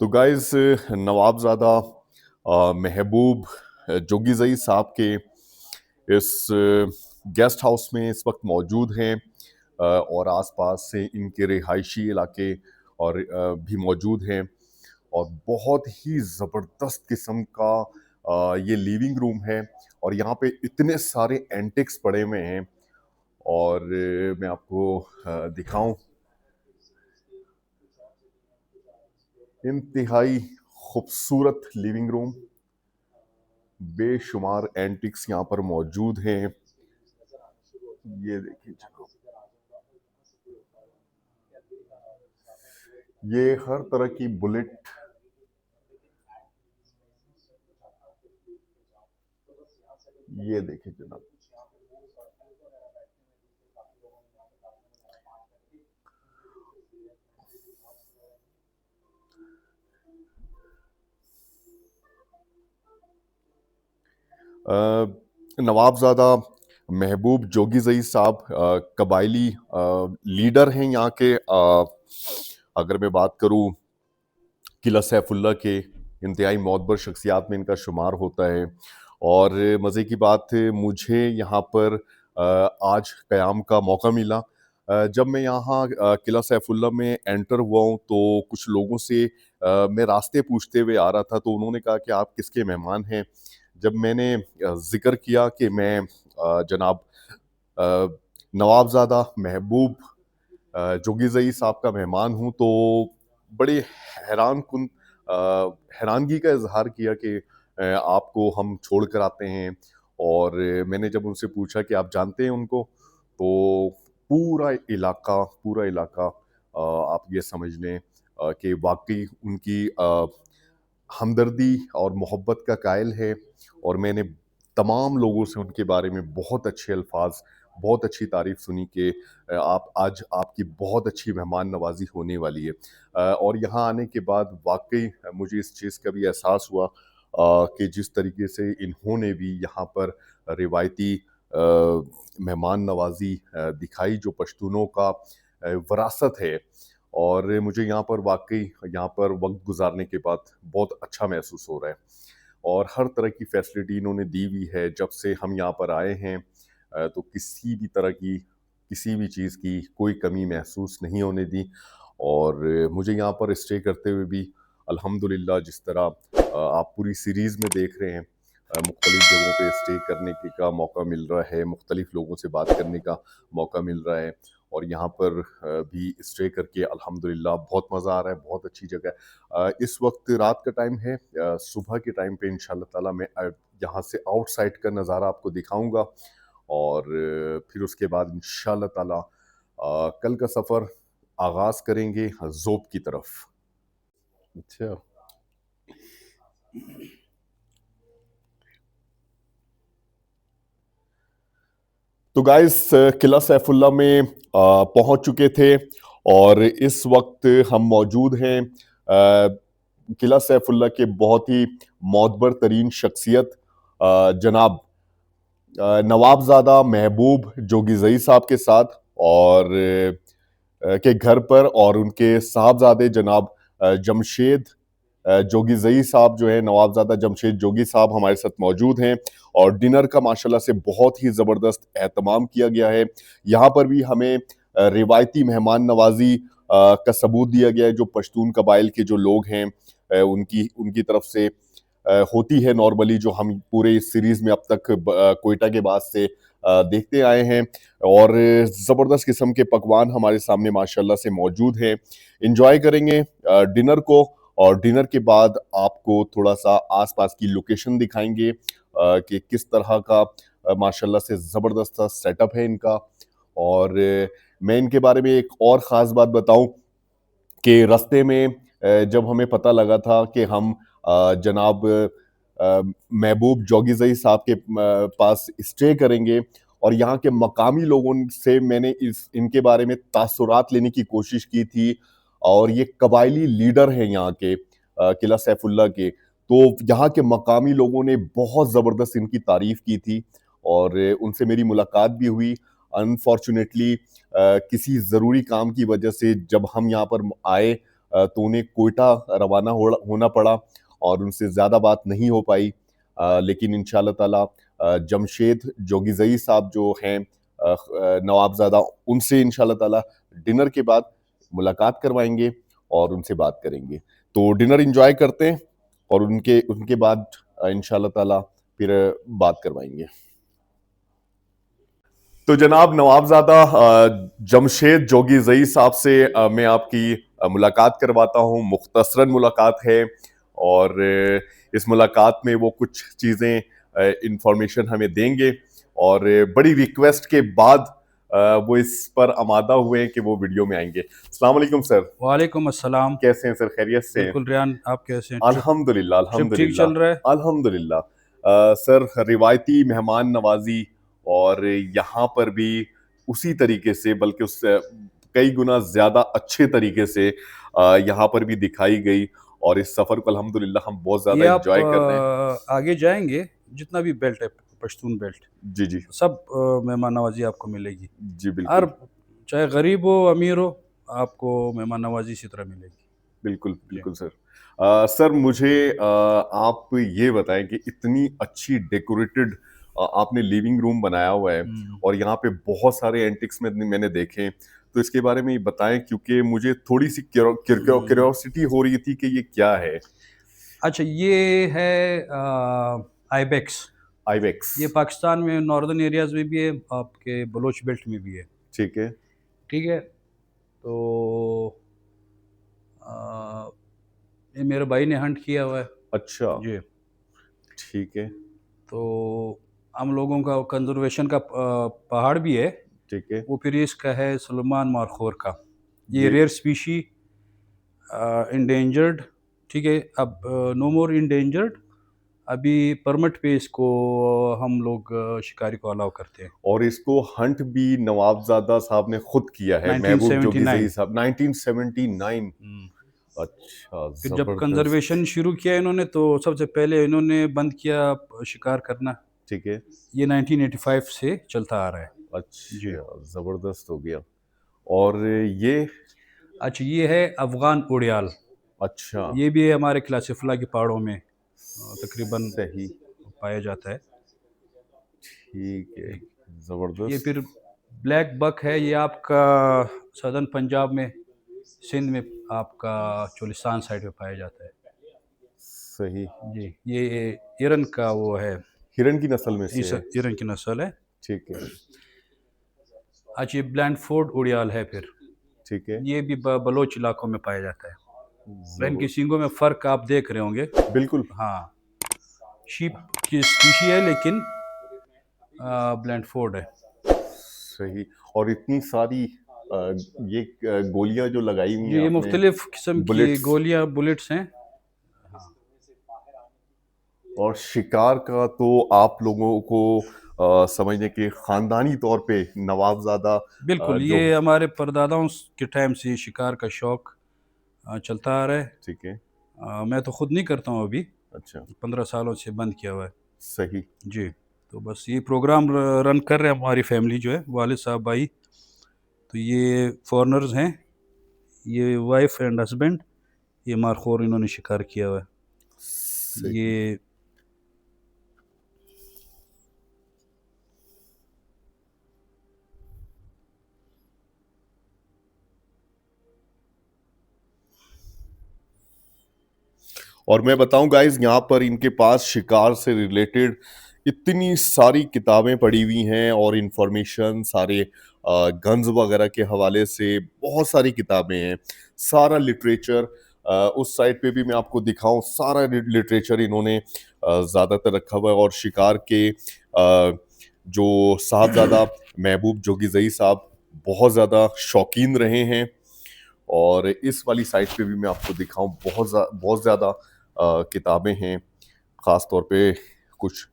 तो गाइस नवाबजादा महबूब जोगीजई साहब के इस गेस्ट हाउस में इस वक्त मौजूद हैं और आसपास से इनके रिहायशी इलाके और भी मौजूद हैं और बहुत ही ज़बरदस्त किस्म का ये लिविंग रूम है और यहाँ पे इतने सारे एंटिक्स पड़े हुए हैं और मैं आपको दिखाऊं इंतहाई खूबसूरत लिविंग रूम बेशुमार एंटिक्स यहाँ पर मौजूद हैं। ये देखिए चलो, ये हर तरह की बुलेट, ये देखिए जनाब, नवाबजादा महबूब जोगीजई साहब कबायली लीडर हैं यहाँ के। अगर मैं बात करूँ किला सैफुल्ला के इंतहाई मोतबर शख्सियात में इनका शुमार होता है। और मज़े की बात है, मुझे यहाँ पर आज क़याम का मौका मिला। जब मैं यहाँ किला सैफुल्ला में एंटर हुआ हूँ तो कुछ लोगों से मैं रास्ते पूछते हुए आ रहा था, तो उन्होंने कहा कि आप किसके मेहमान हैं। जब मैंने ज़िक्र किया कि मैं जनाब नवाबज़ादा महबूब जोगीज़ई साहब का मेहमान हूँ, तो बड़े हैरानगी का इज़हार किया कि आपको हम छोड़ कर आते हैं। और मैंने जब उनसे पूछा कि आप जानते हैं उनको, तो पूरा इलाका आप ये समझ लें कि वाक़ई उनकी हमदर्दी और मोहब्बत का कायल है। और मैंने तमाम लोगों से उनके बारे में बहुत अच्छे अल्फाज, बहुत अच्छी तारीफ सुनी कि आप आज आपकी बहुत अच्छी मेहमान नवाजी होने वाली है। और यहाँ आने के बाद वाकई मुझे इस चीज़ का भी एहसास हुआ कि जिस तरीके से इन्होंने भी यहाँ पर रिवायती मेहमान नवाजी दिखाई, जो पश्तूनों का विरासत है। और मुझे यहाँ पर वाक़ई यहाँ पर वक़्त गुज़ारने के बाद बहुत अच्छा महसूस हो रहा है और हर तरह की फ़ैसिलिटी इन्होंने दी हुई है। जब से हम यहाँ पर आए हैं तो किसी भी तरह की, किसी भी चीज़ की कोई कमी महसूस नहीं होने दी। और मुझे यहाँ पर स्टे करते हुए भी अल्हम्दुलिल्लाह, जिस तरह आप पूरी सीरीज़ में देख रहे हैं, मुख्तलिफ़ जगहों पे स्टे करने के का मौका मिल रहा है, मुख्तलिफ़ लोगों से बात करने का मौका मिल रहा है। और यहाँ पर भी स्टे करके अल्हम्दुलिल्लाह बहुत मज़ा आ रहा है, बहुत अच्छी जगह है। इस वक्त रात का टाइम है, सुबह के टाइम पे इंशाल्लाह ताला मैं यहाँ से आउटसाइड का नज़ारा आपको दिखाऊंगा और फिर उसके बाद इंशाल्लाह ताला कल का सफ़र आगाज़ करेंगे ज़ोब की तरफ। अच्छा, तो गाइस किला सैफुल्ला में पहुंच चुके थे और इस वक्त हम मौजूद हैं किला सैफुल्ला के बहुत ही मोतबर तरीन शख्सियत जनाब नवाबजादा महबूब जोगीजई साहब के साथ और के घर पर, और उनके साहबजादे जनाब जमशेद जोगीजई साहब जो है, नवाबजादा जमशेद जोगी साहब हमारे साथ मौजूद हैं। और डिनर का माशाल्लाह से बहुत ही ज़बरदस्त एहतमाम किया गया है। यहाँ पर भी हमें रिवायती मेहमान नवाजी का सबूत दिया गया है, जो पश्तून कबाइल के जो लोग हैं उनकी उनकी तरफ से होती है नॉर्मली, जो हम पूरे इस सीरीज़ में अब तक कोयटा के बाद से देखते आए हैं। और ज़बरदस्त किस्म के पकवान हमारे सामने माशाल्लाह से मौजूद हैं। एंजॉय करेंगे डिनर को, और डिनर के बाद आपको थोड़ा-सा आस-पास की लोकेशन दिखाएँगे कि किस तरह का माशाल्लाह से ज़बरदस्त सा सेटअप है इनका। और मैं इनके बारे में एक और ख़ास बात बताऊँ कि रास्ते में जब हमें पता लगा था कि हम जनाब महबूब जोगीजई साहब के पास स्टे करेंगे, और यहाँ के मकामी लोगों से मैंने इस इनके बारे में तासुरात लेने की कोशिश की थी। और ये कबायली लीडर हैं यहाँ के किला सैफुल्ला के। तो यहाँ के मकामी लोगों ने बहुत ज़बरदस्त इनकी तारीफ़ की थी और उनसे मेरी मुलाकात भी हुई। अनफॉर्चुनेटली किसी ज़रूरी काम की वजह से जब हम यहाँ पर आए तो उन्हें कोयटा रवाना होना पड़ा और उनसे ज़्यादा बात नहीं हो पाई। लेकिन इंशाअल्लाह ताला जमशेद जोगीज़ई साहब जो हैं नवाबज़ादा, उनसे इंशाअल्लाह ताला डिनर के बाद मुलाकात करवाएँगे और उनसे बात करेंगे। तो डिनर एन्जॉय करते हैं और उनके उनके बाद इंशाअल्लाह ताला फिर बात करवाएँगे। तो जनाब नवाबज़ादा जमशेद जोगीज़ई साहब से मैं आपकी मुलाकात करवाता हूँ। मुख्तसरन मुलाकात है और इस मुलाकात में वो कुछ चीज़ें इंफॉर्मेशन हमें देंगे और बड़ी रिक्वेस्ट के बाद वो इस पर आमादा हुए हैं कि वो वीडियो में आएंगे। अस्सलाम वालेकुम सर। वालेकुम अस्सलाम। कैसे हैं सर, खैरियत से हैं? बिल्कुल रियान, आप कैसे हैं? ट्रिप अल्हम्दुलिल्लाह ट्रिप ठीक चल रहा है? अल्हम्दुलिल्लाह अल्हम्दुलिल्लाह। सर रिवायती मेहमान नवाजी और यहाँ पर भी उसी तरीके से, बल्कि उससे कई गुना ज्यादा अच्छे तरीके से यहाँ पर भी दिखाई गई और इस सफर को अल्हम्दुलिल्लाह हम बहुत ये ज्यादा आप एंजॉय कर रहे हैं। आगे जाएँगे, जितना भी बेल्ट है, पश्तून बेल्ट, जी जी। सब मेहमान नवाज़ी आपको मिलेगी। जी हर बिल्कुल। चाहे गरीब हो, अमीर हो, आपको मेहमान नवाज़ी इसी तरह मिलेगी। बिल्कुल, जी। बिल्कुल सर। सर मुझे आप ये बताएँ कि इतनी अच्छी डेकोरेटेड आपने लिविंग रूम बनाया हुआ है हुँ। और यहाँ पे बहुत सारे एंटिक्स मैंने देखे, तो इसके बारे में बताएँ क्योंकि मुझे थोड़ी-सी हुँ। क्यूरियोसिटी हो रही थी कि ये क्या है? अच्छा, ये है आइबेक्स। आइबेक्स। ये पाकिस्तान में नॉर्दर्न एरियाज़ में भी है, आपके बलोच बेल्ट में भी है। ठीक है। ठीक है? तो अ, ये मेरे भाई ने हंट किया हुआ है। अच्छा, जी। ठीक है, तो हम लोगों का कंज़र्वेशन का पहाड़ भी है, ठीक है। वो फिर इसका है सुलेमान मारखोर का। ये ये रेयर स्पीशी एंडेंजर्ड, ठीक है? अब नो मोर एंडेंजर्ड, अभी परमिट पे इसको हम लोग शिकारी को अलाउ करते हैं। और इसको हंट भी नवाबज़ादा साहब ने खुद किया है, महबूब जोगीज़ई 1979। साहब 1979। हुँ। अच्छा, फिर जब ज़बरदस्त। कंज़र्वेशन शुरू किया इन्होंने, तो सबसे पहले इन्होंने बंद किया शिकार करना। ठीक है। ये 1985 से चलता आ रहा है। जी। अच्छा, ज़बरदस्त हो गया। और ये अच्छा, ये है अफ़गान उड़ियाल। अच्छा, ये भी है हमारे क्लासिफला के पहाड़ों में तकरीबन सही, पाया जाता है। ठीक है, जी। ये ज़बरदस्त, फिर ब्लैक बक है, ये आपका सदर्न पंजाब में, सिंध में, आपका चोलिस्तान साइड में पाया जाता है। सही। जी, ये हिरन का वो है, हिरन की नस्ल में से इस है, हिरन की नस्ल है। ठीक है, अच्छा, ये ब्लैंडफोर्ड उड़ियाल है फिर। ठीक है, ये भी बलोच इलाकों में पाया जाता है। और इनकी ज़बर सींगों में फ़र्क आप देख रहे होंगे। बिल्कुल, हाँ, शीप की स्पीशी है, लेकिन ब्लैंडफोर्ड है। सही। और इतनी सारी ये गोलियाँ जो लगाई हुई जी, हैं ये आपने, मुख्तलिफ़ किस्म की बुलेट्स, गोलियाँ, बुलेट्स हैं। और शिकार का तो आप लोगों को समझने के खानदानी तौर पे नवाबज़ादा बिल्कुल, जो ये हमारे परदादाओं के टाइम से शिकार का शौक चलता आ रहा है। ठीक है, मैं तो खुद नहीं करता हूँ अभी, अच्छा, 15 सालों से बंद किया हुआ है। सही, जी, तो बस ये प्रोग्राम रन कर रहे हैं हमारी फैमिली जो है, वालिद साहब, भाई। तो ये फ़ॉरेनर्स हैं, ये वाइफ़ एंड हस्बैंड, ये मारखोर इन्होंने शिकार किया हुआ है। तो सही। ये और मैं बताऊं गाइस, यहाँ पर इनके पास शिकार से रिलेटेड इतनी सारी किताबें पड़ी हुई हैं और इंफॉर्मेशन, सारे गन्स वगैरह के हवाले से बहुत सारी किताबें हैं, सारा लिटरेचर। उस साइड पे भी मैं आपको दिखाऊं, सारा लिटरेचर इन्होंने ज़्यादातर रखा हुआ है। और शिकार के जो साहबजादा महबूब जोगीज़ई साहब बहुत ज़्यादा शौकीन रहे हैं। और इस वाली साइट पे भी मैं आपको दिखाऊं, बहुत ज़्यादा किताबें हैं, ख़ास तौर पे कुछ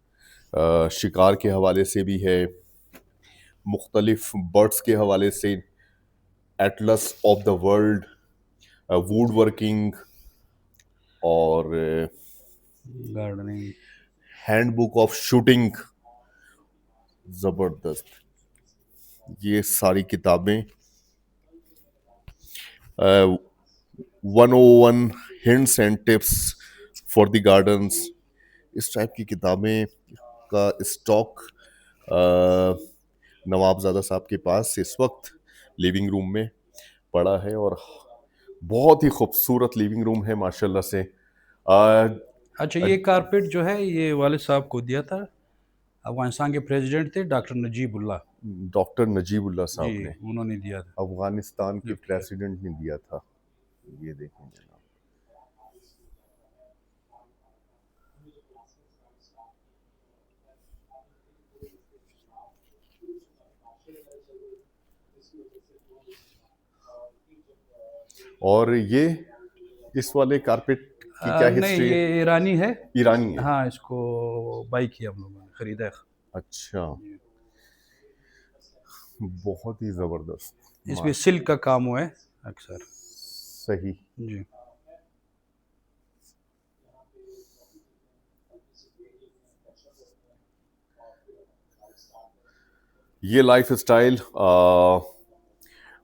शिकार के हवाले से भी है, मुख्तलिफ बर्ड्स के हवाले से, Atlas of the world, would working और गार्डनिंग। Handbook of shooting. ज़बरदस्त, ये सारी किताबें 101 hints and tips for the gardens, इस टाइप की किताबें का स्टॉक नवाबजादा साहब के पास इस वक्त लिविंग रूम में पड़ा है। और बहुत ही खूबसूरत लिविंग रूम है माशाल्लाह से। अच्छा, ये कारपेट जो है ये वालिद साहब को दिया था, अफगानिस्तान के प्रेसिडेंट थे डॉक्टर नजीबुल्लाह। डॉक्टर नजीबुल्लाह जी, साहब ने उन्होंने दिया था, अफगानिस्तान के गिफ्ट किया। प्रेसिडेंट ने दिया था। ये देखें जनाब। और ये इस वाले कारपेट की क्या नहीं, हिस्ट्री है? ये ईरानी है। ईरानी है। हाँ, इसको बाई किया हम लोगों ने, खरीदा है। अच्छा, बहुत ही जबरदस्त। इसमें सिल्क का काम हुआ है अक्सर। सही। जी। ये लाइफ स्टाइल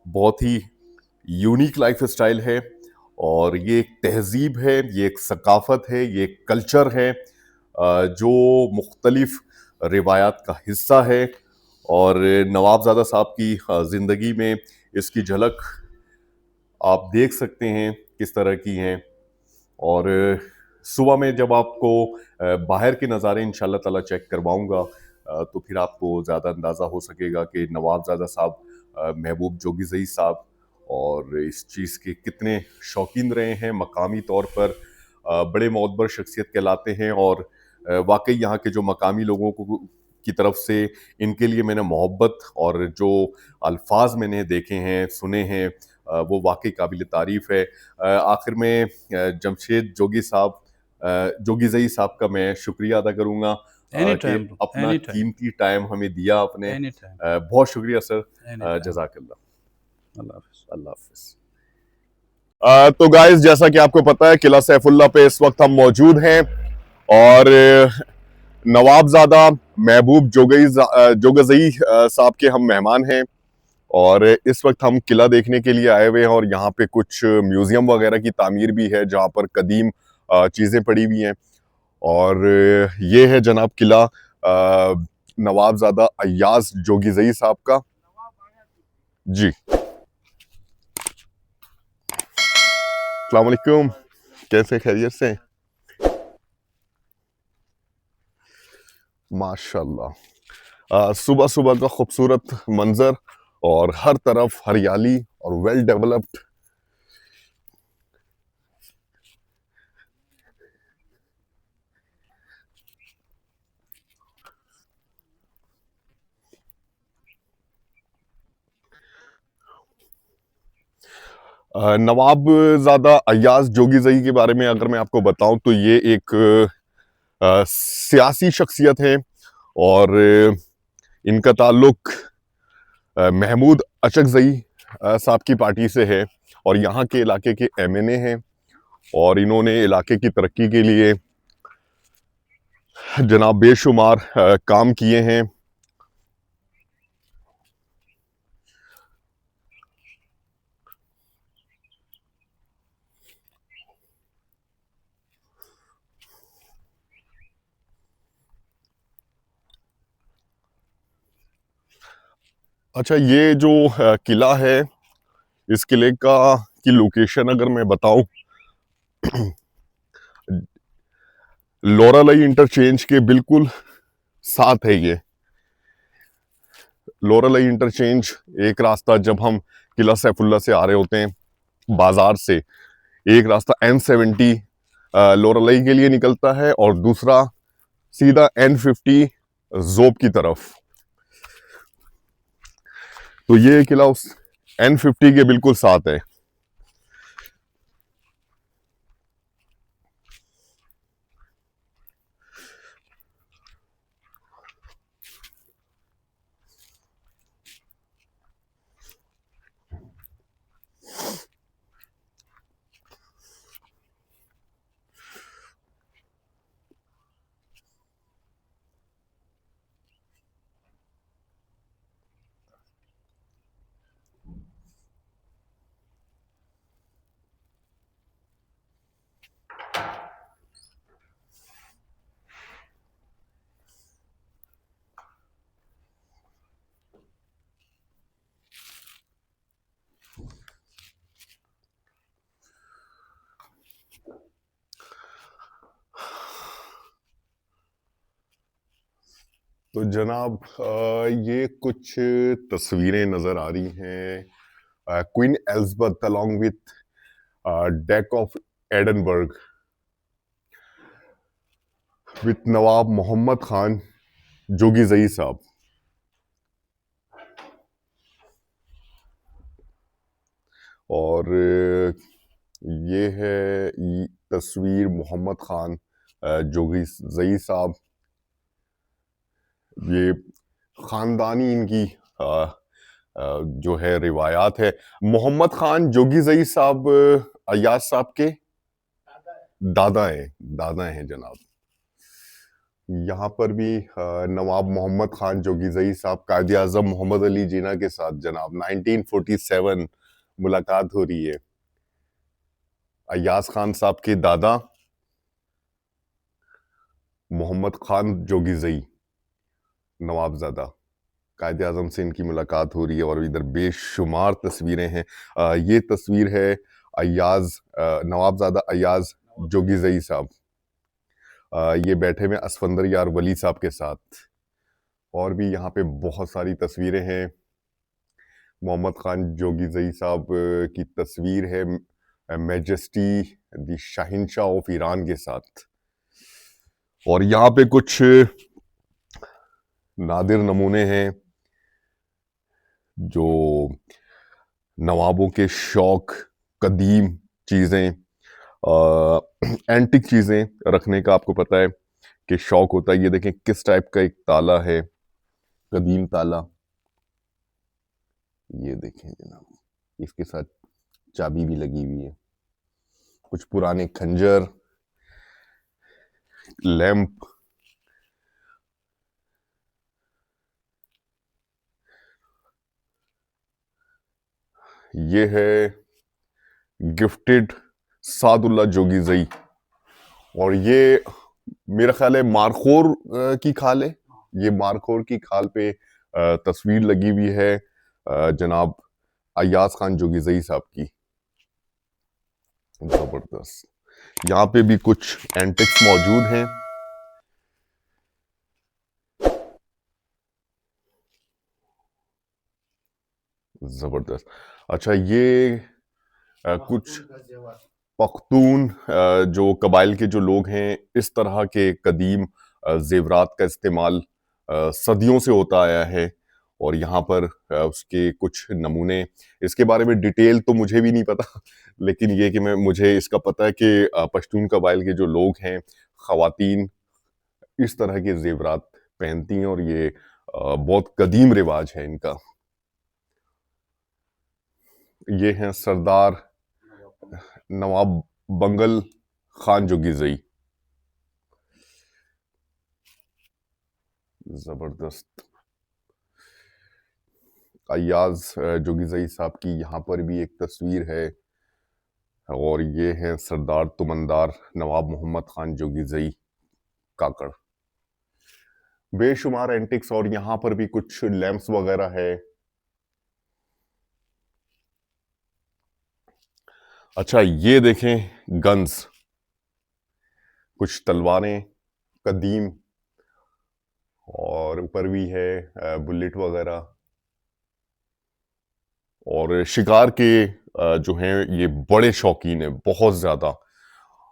बहुत ही यूनिक लाइफ स्टाइल है, और ये एक तहजीब है, ये एक सकाफत है, ये एक कल्चर है जो मुख्तलिफ रिवायात का हिस्सा है। और नवाबजादा साहब की ज़िंदगी में इसकी झलक आप देख सकते हैं किस तरह की हैं। और सुबह में जब आपको बाहर के नज़ारे इंशाल्लाह ताला चेक करवाऊंगा, तो फिर आपको ज़्यादा अंदाज़ा हो सकेगा कि नवाबजादा साहब, महबूब जोगीज़ई साहब, और इस चीज़ के कितने शौकीन रहे हैं। मकामी तौर पर बड़े मोतबर शख्सियत कहलाते हैं। और वाकई यहाँ के जो मकामी लोगों को की तरफ से इनके लिए मैंने मोहब्बत और जो अल्फाज मैंने देखे हैं, सुने हैं, वो वाकई काबिल तारीफ़ है। आखिर में जमशेद जोगी साहब, जोगीज़ई साहब का मैं शुक्रिया अदा करूँगा एनी कि टाइम, अपना एनी टाइम, कीमती टाइम हमें दिया आपने। एनी टाइम, बहुत शुक्रिया सर। Any time. जज़ाकल्लाह। अल्लाह हाफ़िज़। अल्लाह हाफ़िज़। तो गाइस, जैसा कि आपको पता है, किला सैफुल्ला पे इस वक्त हम मौजूद हैं, और नवाबजादा महबूब जोगज़ई साहब के हम मेहमान हैं। और इस वक्त हम किला देखने के लिए आए हुए हैं, और यहाँ पे कुछ म्यूजियम वगैरह की तामीर भी है जहाँ पर कदीम चीज़ें पड़ी हुई हैं। और ये है जनाब किला नवाबजादा अय्याज जोगीज़ई साहब का। जी, अस्सलाम वालेकुम, कैसे, खैरियत से? माशाल्लाह, सुबह सुबह का खूबसूरत मंजर, और हर तरफ हरियाली और वेल डेवलप्ड। नवाबजादा अय्याज जोगीज़ई के बारे में अगर मैं आपको बताऊं, तो ये एक सियासी शख्सियत है। और इनका ताल्लुक महमूद अचकजई साहब की पार्टी से है, और यहाँ के इलाके के एमएनए हैं। और इन्होंने इलाके की तरक्की के लिए जनाब बेशुमार काम किए हैं। अच्छा, ये जो किला है, इस किले का की लोकेशन अगर मैं बताऊं, लोरालई इंटरचेंज के बिल्कुल साथ है ये। लोरालई इंटरचेंज एक रास्ता, जब हम किला सैफुल्ला से आ रहे होते हैं बाजार से, एक रास्ता N70 लोरालई के लिए निकलता है, और दूसरा सीधा N50 जोब की तरफ। तो ये किला उस N50 के बिल्कुल साथ है। तो जनाब ये कुछ तस्वीरें नजर आ रही हैं Queen Elizabeth along with Duke of Edinburgh with Nawab Mohammad Khan जोगीजई साहब। और ये है तस्वीर मोहम्मद खान जोगीजई साहब। ये खानदानी इनकी जो है रिवायात है। मोहम्मद खान जोगीजई साहब अय्याज साहब के दादा हैं जनाब। यहाँ पर भी नवाब मोहम्मद खान जोगीजई साहब कायदे आजम मोहम्मद अली जिन्ना के साथ जनाब 1947 मुलाकात हो रही है। अय्याज खान साहब के दादा मोहम्मद खान जोगीजई नवाबजादा कायदे आजम से इनकी मुलाकात हो रही है। और इधर बेशुमार तस्वीरें हैं। ये तस्वीर है अय्याज नवाबजादा अय्याज जोगीजई साहब। ये बैठे में असफंदर यार वली साहब के साथ। और भी यहाँ पे बहुत सारी तस्वीरें हैं। मोहम्मद खान जोगीजई साहब की तस्वीर है majesty the Shaheen Shah of Iran के साथ। और यहाँ पे कुछ नादिर नमूने हैं जो नवाबों के शौक, कदीम चीजें, एंटिक चीजें रखने का आपको पता है कि शौक होता है। ये देखें किस टाइप का एक ताला है, कदीम ताला। ये देखें जनाब, इसके साथ चाबी भी लगी हुई है। कुछ पुराने खंजर, लैंप। ये है गिफ्टेड सादुल्ला जोगीजई। और ये मेरा ख्याल है मारखोर की खाल है। ये मारखोर की खाल पे तस्वीर लगी हुई है जनाब अय्याज खान जोगीजई साहब की। जबरदस्त। यहाँ पे भी कुछ एंटिक्स मौजूद हैं। जबरदस्त। अच्छा, ये कुछ पख्तून जो कबाइल के जो लोग हैं, इस तरह के कदीम जेवरात का इस्तेमाल सदियों से होता आया है। और यहाँ पर उसके कुछ नमूने, इसके बारे में डिटेल तो मुझे भी नहीं पता लेकिन ये कि मुझे इसका पता है कि पश्तून कबाइल के जो लोग हैं, ख़वातीन इस तरह के जेवरात पहनती हैं। और ये बहुत कदीम रिवाज है इनका। ये हैं सरदार नवाब बंगल खान जोगीजई। जबरदस्त। अय्याज जोगीजई साहब की यहाँ पर भी एक तस्वीर है। और ये है सरदार तुमंदार नवाब मोहम्मद खान जोगीजई काकड़। बेशुमार एंटिक्स। और यहाँ पर भी कुछ लैंप्स वगैरह है। अच्छा, ये देखें गन्स, कुछ तलवारें कदीम। और ऊपर भी है बुलेट वगैरह। और शिकार के जो हैं ये बड़े शौकीन हैं, बहुत ज्यादा।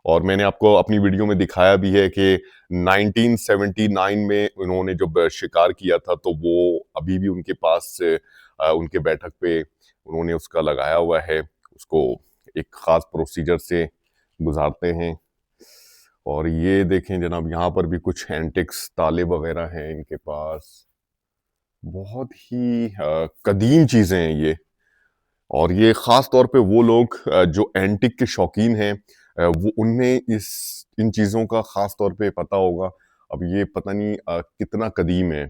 और मैंने आपको अपनी वीडियो में दिखाया भी है कि 1979 में उन्होंने जब शिकार किया था, तो वो अभी भी उनके पास उनके बैठक पे उन्होंने उसका लगाया हुआ है। उसको एक खास प्रोसीजर से गुजारते हैं। और ये देखें जनाब, यहाँ पर भी कुछ एंटिक्स ताले वगैरह हैं इनके पास। बहुत ही कदीम चीजें हैं ये। और ये खास तौर पे वो लोग जो एंटिक के शौकीन हैं, वो उनमें इन चीजों का खास तौर पे पता होगा। अब ये पता नहीं कितना कदीम है।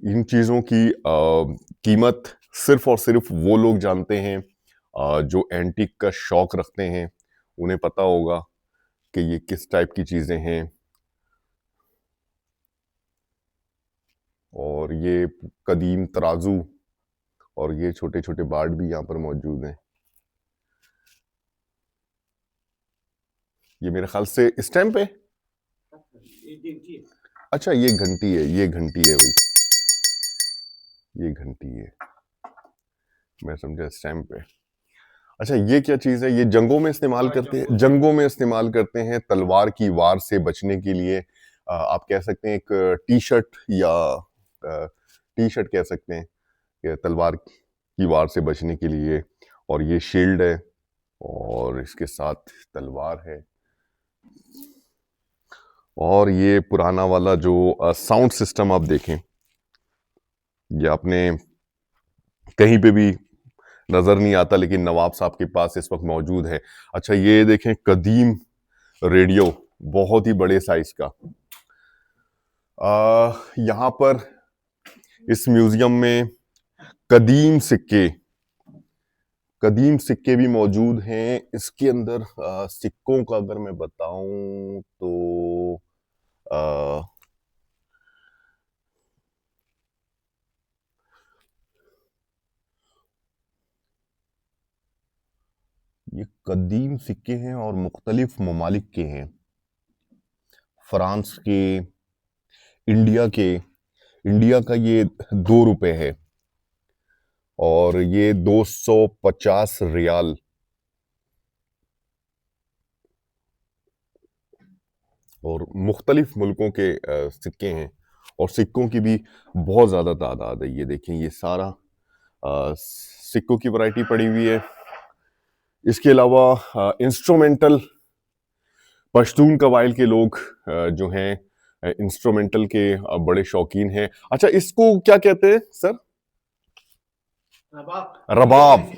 इन चीजों की कीमत सिर्फ और सिर्फ वो लोग जानते हैं जो एंटिक का शौक रखते हैं। उन्हें पता होगा कि ये किस टाइप की चीजें हैं। और ये कदीम तराजू और ये छोटे छोटे बार्ड भी यहाँ पर मौजूद हैं। ये मेरे ख्याल से स्टैंप है। अच्छा ये घंटी है, ये घंटी है भाई, ये घंटी है, मैं समझा स्टैम्प है। अच्छा ये क्या चीज है? ये जंगों में इस्तेमाल करते हैं, जंगों में इस्तेमाल करते हैं तलवार की वार से बचने के लिए। आप कह सकते हैं एक टी शर्ट या टी शर्ट कह सकते हैं कि तलवार की वार से बचने के लिए। और ये शील्ड है और इसके साथ तलवार है। और ये पुराना वाला जो साउंड सिस्टम आप देखें, ये आपने कहीं पे भी नजर नहीं आता, लेकिन नवाब साहब के पास इस वक्त मौजूद है। अच्छा ये देखें कदीम रेडियो, बहुत ही बड़े साइज का। यहाँ पर इस म्यूजियम में कदीम सिक्के, कदीम सिक्के भी मौजूद हैं। इसके अंदर सिक्कों का अगर मैं बताऊं तो आ, ये कदीम सिक्के हैं और मुख्तलिफ ममालिक के हैं। फ्रांस के, इंडिया के, इंडिया का ये 2 रुपए है और ये 250 रियाल। और मुख्तलिफ मुल्कों के सिक्के हैं और सिक्कों की भी बहुत ज़्यादा तादाद है। ये देखें ये सारा सिक्कों की वैरायटी पड़ी हुई है। इसके अलावा इंस्ट्रूमेंटल, पश्तून कबाइल के लोग जो हैं इंस्ट्रूमेंटल के बड़े शौकीन हैं। अच्छा इसको क्या कहते हैं सर? रबाब,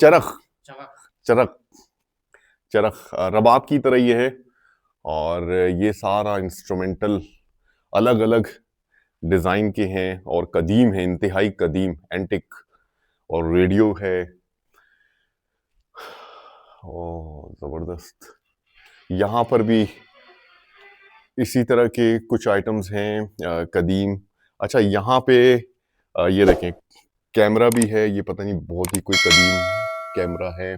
चरख, चरख, चरख रबाब की तरह ये है। और ये सारा इंस्ट्रूमेंटल अलग अलग डिजाइन के हैं और कदीम है, इंतहाई कदीम, एंटिक। और रेडियो है। ओ जबरदस्त। यहाँ पर भी इसी तरह के कुछ आइटम्स हैं कदीम। अच्छा यहाँ पे ये देखें कैमरा भी है, ये पता नहीं बहुत ही कोई कदीम कैमरा है।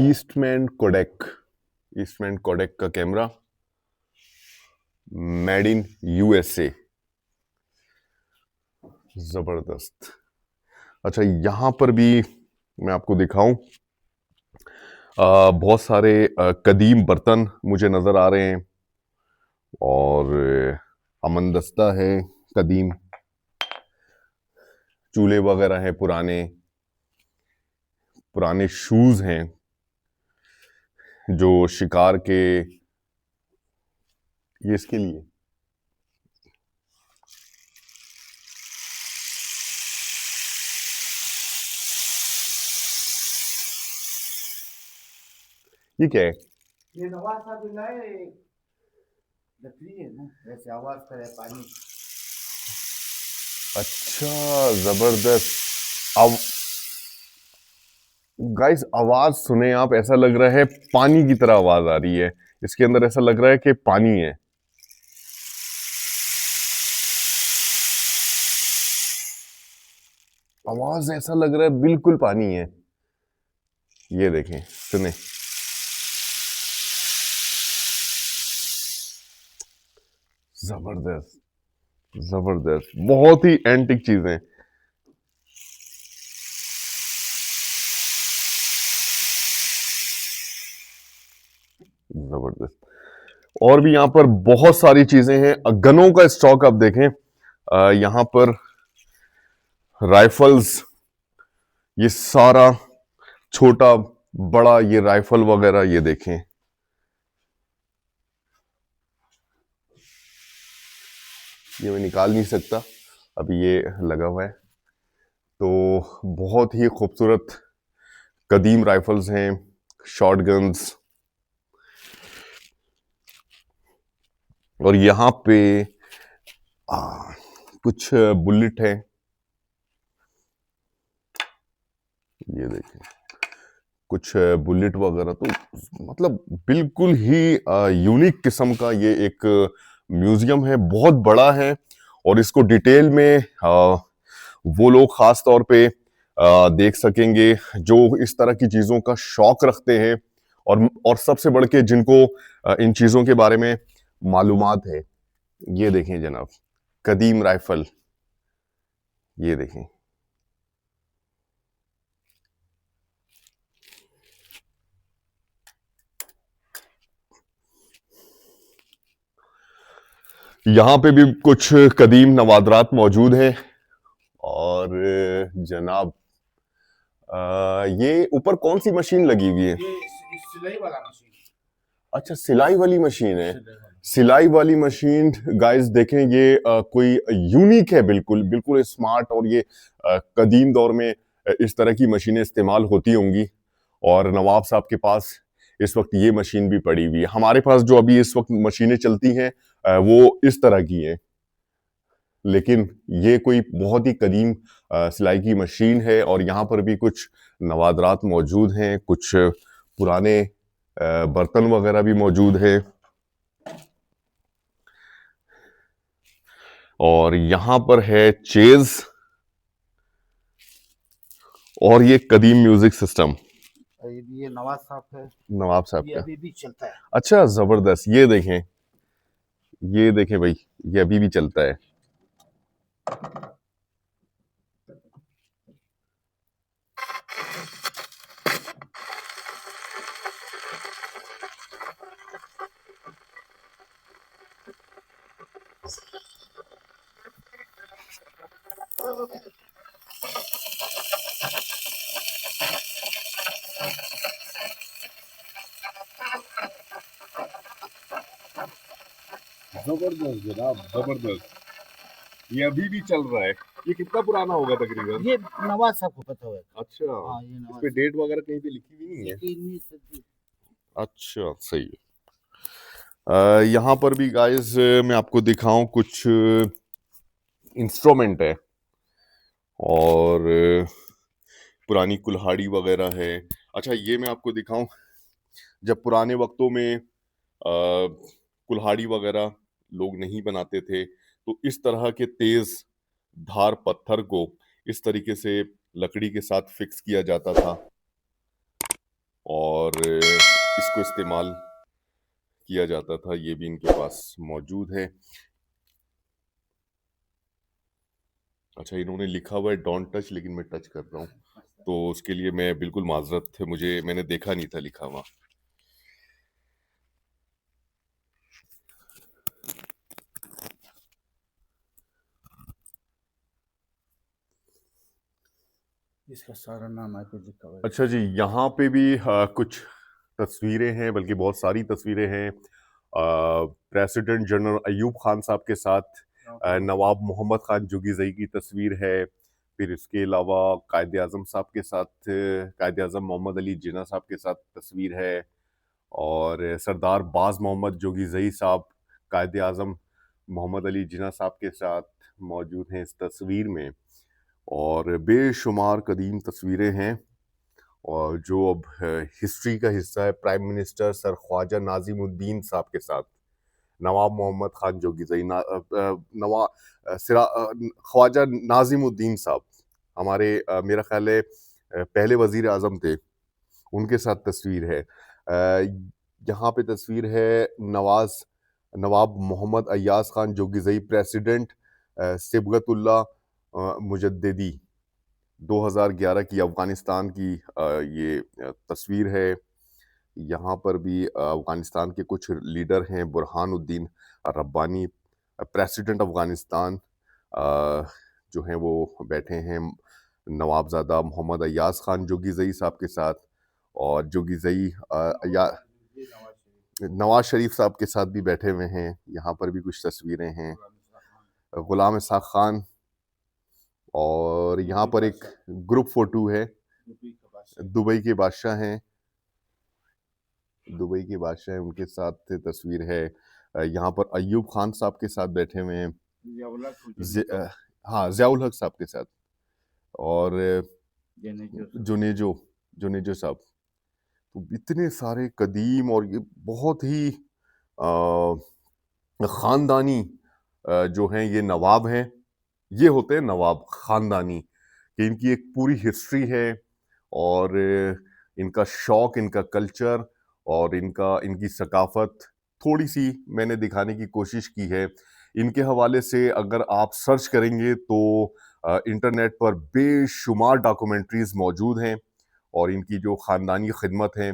ईस्टमैन कोडेक, ईस्टमैन कोडेक का कैमरा, मेड इन यूएसए। जबरदस्त। अच्छा यहाँ पर भी मैं आपको दिखाऊं, बहुत सारे कदीम बर्तन मुझे नजर आ रहे हैं। और अमनदस्ता है कदीम, चूल्हे वगैरह हैं पुराने, पुराने शूज हैं जो शिकार के, ये इसके लिए। ये क्या है? ये नवाज साहब जो लाए लकड़ी है ना, वैसे आवाज करे पानी। अच्छा जबरदस्त। अब गाइस आवाज सुने आप, ऐसा लग रहा है पानी की तरह आवाज आ रही है। इसके अंदर ऐसा लग रहा है कि पानी है। आवाज ऐसा लग रहा है बिल्कुल पानी है। ये देखें सुने, जबरदस्त, जबरदस्त, बहुत ही एंटिक चीजें। जबरदस्त। और भी यहाँ पर बहुत सारी चीजें हैं। गनों का स्टॉक आप देखें, यहाँ पर राइफल्स, ये सारा छोटा बड़ा ये राइफल वगैरह ये देखें। ये मैं निकाल नहीं सकता, अभी ये लगा हुआ है। तो बहुत ही खूबसूरत कदीम राइफल्स हैं, शॉर्ट गन्स। और यहाँ पे कुछ बुलेट है, ये देखें कुछ बुलेट वगैरह। तो मतलब बिल्कुल ही यूनिक किस्म का ये एक म्यूजियम है, बहुत बड़ा है। और इसको डिटेल में वो लोग खास तौर पे देख सकेंगे जो इस तरह की चीज़ों का शौक रखते हैं और सबसे बढ़ के जिनको इन चीज़ों के बारे में मालूमात है, ये देखें जनाब, कदीम राइफल, ये देखें। यहाँ पे भी कुछ कदीम नवादरात मौजूद हैं। और जनाब ये ऊपर कौन सी मशीन लगी हुई है? ये सिलाई वाला मशीन। अच्छा, सिलाई वाली मशीन है। सिलाई वाला। सिलाई वाली मशीन गाइस देखें, ये कोई यूनिक है, बिल्कुल बिल्कुल स्मार्ट। और ये कदीम दौर में इस तरह की मशीनें इस्तेमाल होती होंगी। और नवाब साहब के पास इस वक्त ये मशीन भी पड़ी हुई है। हमारे पास जो अभी इस वक्त मशीनें चलती हैं वो इस तरह की हैं, लेकिन ये कोई बहुत ही कदीम सिलाई की मशीन है। और यहाँ पर भी कुछ नवादरात मौजूद हैं, कुछ पुराने बर्तन वगैरह भी मौजूद है। और यहाँ पर है चेज, और ये कदीम म्यूजिक सिस्टम ये नवाज साहब है, नवाब साहब ये का। अभी भी चलता है। अच्छा, जबरदस्त। ये देखें, ये देखें भाई, ये अभी भी चलता है। जबरदस्त जनाब, जबरदस्त। ये अभी भी चल रहा है। ये कितना पुराना होगा तकरीबन? ये नवाज साहब को पता होगा। अच्छा, हाँ, ये इस नवाज पे डेट वगैरह कहीं पे लिखी हुई नहीं है? 19 अच्छा, सही है। यहाँ पर भी गाइस मैं आपको दिखाऊं, कुछ इंस्ट्रूमेंट है और पुरानी कुल्हाड़ी वगैरह है। अच्छा, ये मैं आपको दिखाऊं, जब पुराने वक्तों में कुल्हाड़ी वगैरह लोग नहीं बनाते थे, तो इस तरह के तेज धार पत्थर को इस तरीके से लकड़ी के साथ फिक्स किया जाता था और इसको इस्तेमाल किया जाता था। ये भी इनके पास मौजूद है। अच्छा, इन्होंने लिखा हुआ है डोंट टच, लेकिन मैं टच कर रहा हूँ, तो उसके लिए मैं बिल्कुल माजरत है, मैंने देखा नहीं था लिखा हुआ। इसका सारा नाम है पे लिखा हुआ है। अच्छा जी, यहाँ पे भी कुछ तस्वीरें हैं, बल्कि बहुत सारी तस्वीरें हैं। प्रेसिडेंट जनरल अयूब खान साहब के साथ नवाब मोहम्मद खान जोगीजई की तस्वीर है। फिर इसके अलावा कायद आज़म साहब के साथ कायद आज़म मोहम्मद अली जिन्ना साहब के साथ तस्वीर है। और सरदार बाज मोहम्मद जोगीजई साहब कायद आज़म मोहम्मद अली जिन्ना साहब के साथ मौजूद हैं इस तस्वीर में। और बेशुमार कदीम तस्वीरें हैं, और जो अब हिस्ट्री का हिस्सा है। Prime minister sir Khawaja Nazimuddin साहब के साथ नवाब मोहम्मद खान जोगीजई, ख्वाजा नाजिमुद्दीन साहब हमारे मेरा ख्याल है पहले वजीर आज़म थे, उनके साथ तस्वीर है। यहाँ पे तस्वीर है नवाब मोहम्मद अय्याज खान जोगीजई, प्रेसिडेंट सिबगतुल्लाह मुजद्दिदी 2011 की अफ़गानिस्तान की ये तस्वीर है। यहाँ पर भी अफ़गानिस्तान के कुछ लीडर हैं, बुरहानुद्दीन रब्बानी, प्रेसिडेंट अफ़गानिस्तान जो हैं वो बैठे हैं नवाबज़ादा मोहम्मद अय्याज खान जोगीजई साहब के साथ। और जोगीजई नवाज शरीफ साहब के साथ भी बैठे हुए हैं। यहाँ पर भी कुछ तस्वीरें हैं। गुलाम इसाक खान, और यहाँ पर एक ग्रुप फोटो है, दुबई के बादशाह हैं, दुबई के बादशाह हैं, उनके साथ तस्वीर है। यहाँ पर अयूब खान साहब के साथ बैठे हुए हैं, हाँ, ज़ियाउल हक साहब के साथ, और जुनेजो साहब। तो इतने सारे कदीम, और ये बहुत ही ख़ानदानी जो हैं ये नवाब हैं। ये होते हैं नवाब ख़ानदानी, कि इनकी एक पूरी हिस्ट्री है और इनका शौक़, इनका कल्चर और इनकी सकाफ़त थोड़ी-सी मैंने दिखाने की कोशिश की है। इनके हवाले से अगर आप सर्च करेंगे तो इंटरनेट पर बेशुमार डॉक्यूमेंट्रीज़ मौजूद हैं और इनकी जो ख़ानदानी ख़िदमत है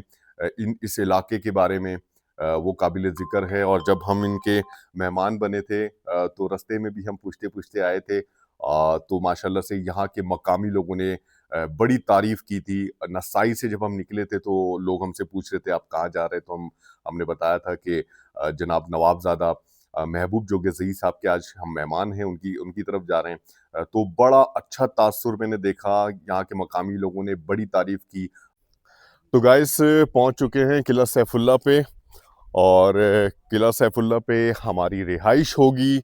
इस इलाके के बारे में वो काबिल-ज़िक्र है। और जब हम इनके मेहमान बने थे तो रास्ते में भी हम पूछते-पूछते आए थे तो माशाल्लाह से यहाँ के मकामी लोगों ने बड़ी तारीफ़ की थी। नसाई से जब हम निकले थे तो लोग हमसे पूछ रहे थे आप कहाँ जा रहे हैं? तो हमने बताया था कि जनाब नवाबज़ादा महबूब जोगे साहब के आज हम मेहमान हैं, उनकी उनकी तरफ जा रहे हैं। तो बड़ा अच्छा तासुर मैंने देखा, यहाँ के मकामी लोगों ने बड़ी तारीफ़ की। तो गाइस पहुँच चुके हैं किला सैफुल्ला पे और किला सैफुल्ला पे हमारी रिहाइश होगी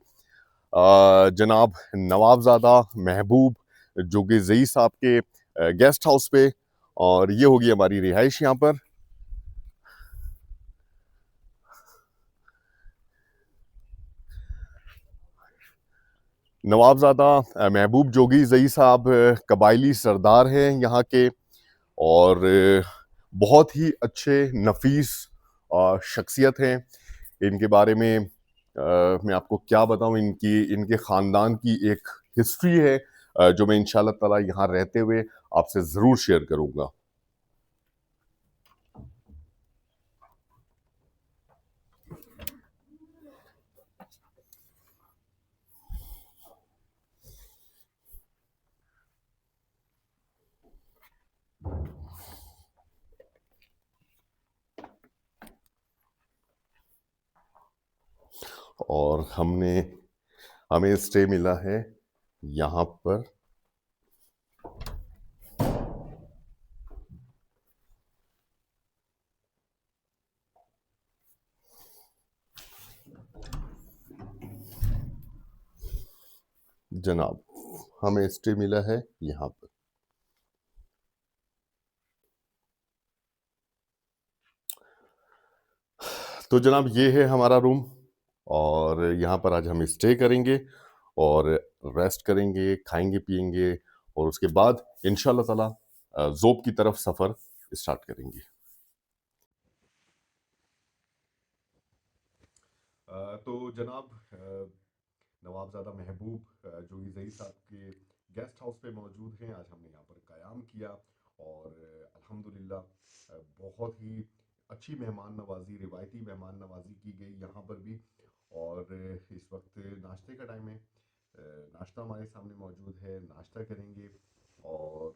जनाब नवाबज़ादा महबूब जोगे साहब के गेस्ट हाउस पे और ये होगी हमारी रिहाइश यहाँ पर। नवाबज़ादा महबूब जोगी साहब कबायली सरदार हैं यहाँ के और बहुत ही अच्छे नफीस शख्सियत हैं। इनके बारे में मैं आपको क्या बताऊं, इनके ख़ानदान की एक हिस्ट्री है जो मैं इंशाल्लाह ताला यहाँ रहते हुए आपसे ज़रूर शेयर करूँगा। और हमें स्टे मिला है यहाँ पर। जनाब हमें स्टे मिला है यहाँ पर। तो जनाब ये है हमारा रूम और यहाँ पर आज हम स्टे करेंगे और रेस्ट करेंगे, खाएंगे पिएंगे और उसके बाद इंशाल्लाह ताला ज़ोब की तरफ सफ़र स्टार्ट करेंगे। तो जनाब नवाबज़ादा महबूब जोगी साहब के गेस्ट हाउस पे मौजूद हैं। आज हमने यहाँ पर क़याम किया और अल्हम्दुलिल्लाह बहुत ही अच्छी मेहमान नवाजी, रिवायती मेहमान नवाजी की गई यहाँ पर भी। और इस वक्त नाश्ते का टाइम है, नाश्ता हमारे सामने मौजूद है, नाश्ता करेंगे और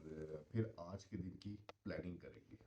फिर आज के दिन की प्लानिंग करेंगे।